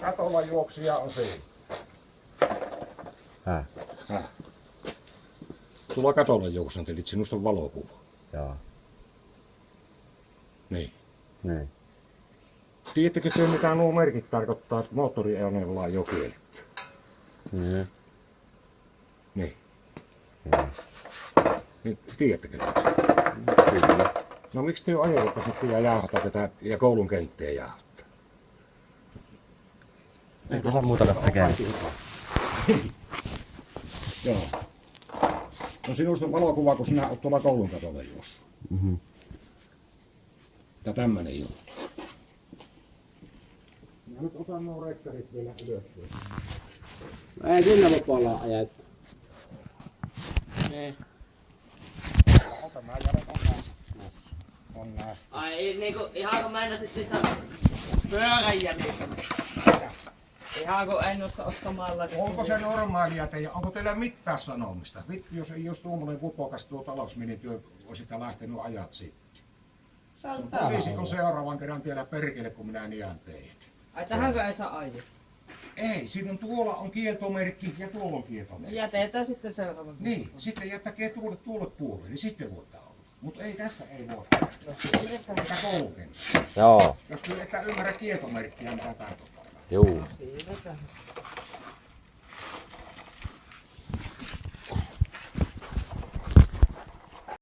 Katolla juoksija on siinä. Tuolla katolla juoksentelit, sinusta on valokuva. Joo. Niin. Niin. Tiedättekö te mitä nuo merkit tarkoittaa, että moottoriajoneuvolla on jo kielletty? Niin. Niin. Niin. Niin, tiedättekö te? Kyllä. No miksi te ajelette sitten ja jauhata tätä ja koulun kenttää jauhata? Eikö saa muuta tekemään? Joo. No sinusta on valokuva, kun sinä olet tuolla koulun katolla juossut. Ja tämmönen juttu. Mä nyt otan nuo rekkarit vielä ylös. Ei sinne lopulla ajettu. Niin. Ota mä Jare on nää. Ai niinku ihan kun mennä sitten pyörän jäljessä. Ihan kun en osaa ostamalla. Onko se normaalia teidän? Onko teillä mitään sanomista? Vittu, jos ei olisi tuommoinen kupokas tuo talous meni, työ olisitte lähtenyt ajat sitten. Poliisi on seuraavan kerran tiedä perkele, kun minä nian teet. Ai tähänkö ei saa ajaa? Ei, siinä on tuolla on kieltomerkki ja tuolla on kieltomerkki. Jätetään sitten seuraavan. Niin, sitten jättäkää tuolle puolelle, niin sitten voitte olla. Mutta ei tässä ei voi. No Mitä koulukenttä? Joo. Jos te ette ymmärrä kieltomerkkiä, mitä tarkoittaa. Juu. siirretään.